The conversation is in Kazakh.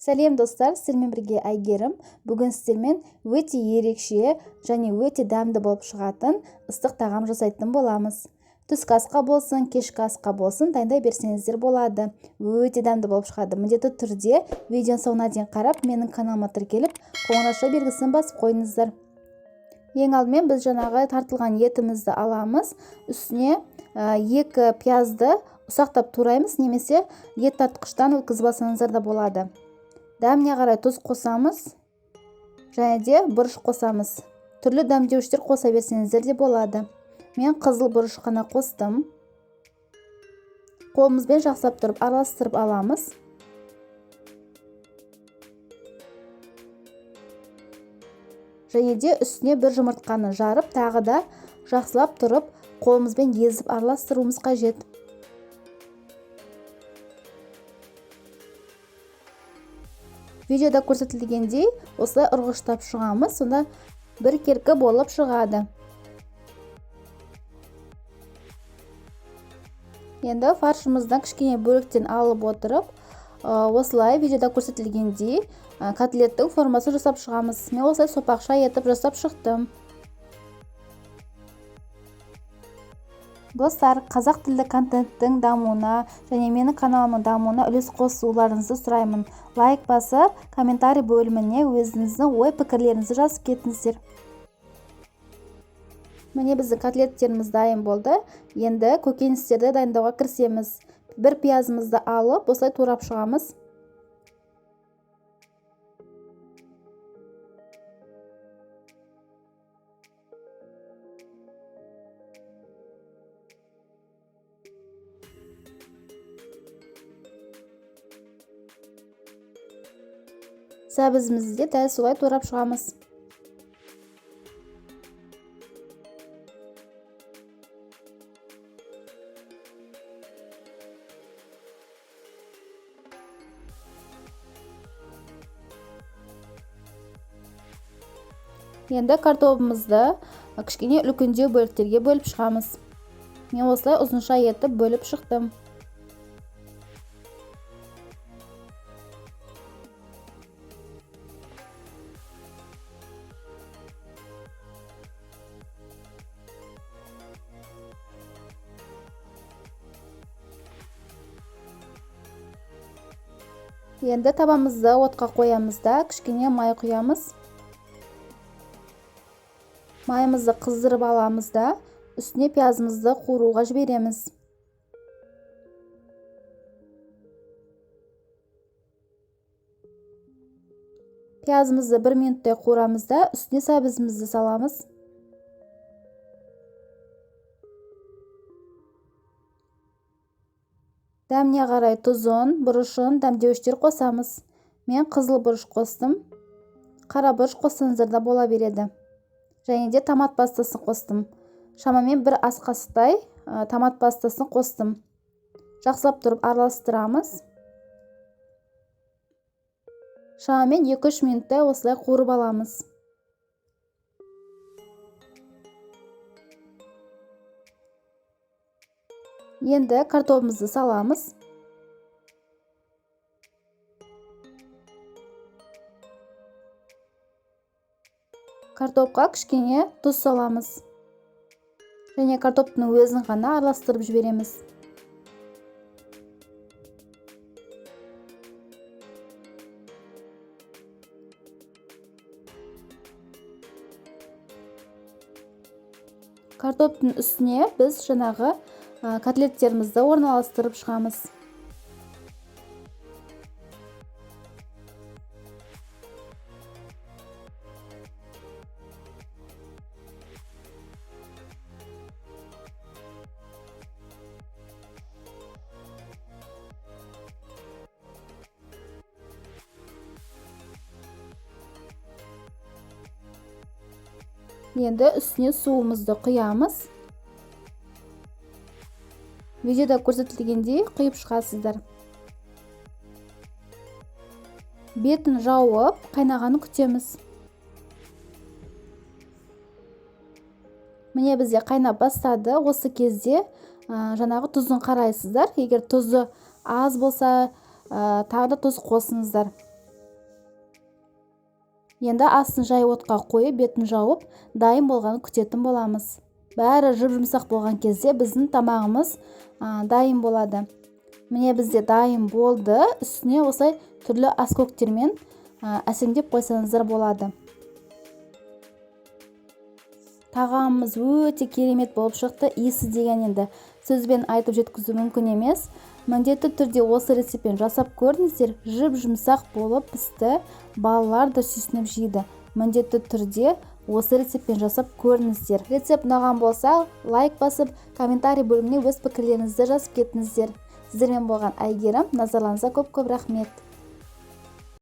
Сәлем достар, сіздермен бірге Айгерім. Бүгін сіздермен өте ерекше және өте дәмді болып шығатын ыстық тағам жасайтын боламыз. Түскі асқа болсын, кешкі асқа болсын, дайындай берсеңіздер болады. Өте дәмді болып шығады. Міндетті түрде видеоның соңына дейін қарап, менің каналыма тіркеліп, қоңырауша белгісін басып қойыңыздар. Ең алдымен біз жаңағы тартылған етімізді аламыз. Үстіне 2 пиязды ұсақтап тураймыз, немесе ет тартқыштан өткізіп алсаңыздар да болады. Дәміне қарай тұз қосамыз, және де бұрыш қосамыз. Түрлі дәмдеуіштер қоса берсеңіздер де болады. Мен қызыл бұрыш қана қостым. Қолымызбен жақсылап тұрып араластырып аламыз. Және де үстіне бір жұмыртқаны жарып, тағы да жақсылап тұрып, қолымызбен езіп араластыруымыз қажет. Видеода көрсетілгендей, осылай ұрғыштап шығамыз, сонда бір керкі болып шығады. Енді фаршымыздан кішкене бөліктен алып отырып, осылай видеода көрсетілгендей котлеттің формасын жасап шығамыз. Мен осылай сопақша етіп жасап шықтым. Достар, қазақ тілді контенттің дамуына және менің каналымның дамуына үлес қосуларыңызды сұраймын. Лайк басып, комментарий бөліміне өзіңіздің ой-пікірлеріңізді жазып кетіңіздер. Міне біздің котлеттеріміз дайын болды. Енді көкөністерді дайындауға кірісеміз. Бір пиязымызды алып, осылай турап шығамыз. Сәбізімізді де дәл солай турап шығамыз. Енді картопымызды кішкене үлкендеу бөліктерге бөліп шығамыз. Мен осылай ұзынша етіп бөліп шықтым. Енді табамызды отқа қоямыз да, кішкене май құямыз. Майымызды қыздырып аламыз да, үстіне пиязымызды қуыруға жібереміз. Пиязымызды 1 минуттай қуырамыз да, үстіне сәбізімізді саламыз. Дәміне қарай тұзын, бұрышын, дәмдеуіштер қосамыз. Мен қызыл бұрыш қостым. Қара бұрыш қоссаңыздар да бола береді. Және де томат пастасын қостым. Шамамен 1 ас қасықтай томат пастасын қостым. Жақсылап тұрып араластырамыз. Шамамен 2-3 минуттай осылай қуырып аламыз. Енді картопымызды саламыз. Картопқа кішкене тұз саламыз. Және картоптың өзін ғана араластырып жібереміз. Картоптың үстіне біз жаңағы котлеттерімізді орналастырып шығамыз. Енді үстіне суымызды құямыз. Видеода көрсетілгендей құйып шығасыздар. Бетін жауып, қайнағанын күтеміз. Міне бізде қайнап бастады. Осы кезде жаңағы тұзын қарайсыздар. Егер тұзы аз болса, тағы да тұз қосыңыздар. Енді астын жай отқа қойып, бетін жауып, дайын болғанын күтетін боламыз. Бәрі жұп-жұмсақ болған кезде біздің тамағымыз дайын болады. Міне бізде дайын болды. Үстіне осылай түрлі аскөктермен әсемдеп қойсаңыздар болады. Тағамымыз өте керемет болып шықты. Иісі деген енді сөзбен айтып жеткізу мүмкін емес. Міндетті түрде осы рецептпен жасап көріңіздер. Жұп-жұмсақ болып пісті. Балалар да сүйсініп жейді. Міндетті түрде осы рецептпен жасап көріңіздер. Рецепт ұнаған болса, лайк басып, комментарий бөліміне өз пікірлеріңізді жазып кетіңіздер. Сіздермен болған Әйгерім. Назарларыңызға көп-көп рахмет.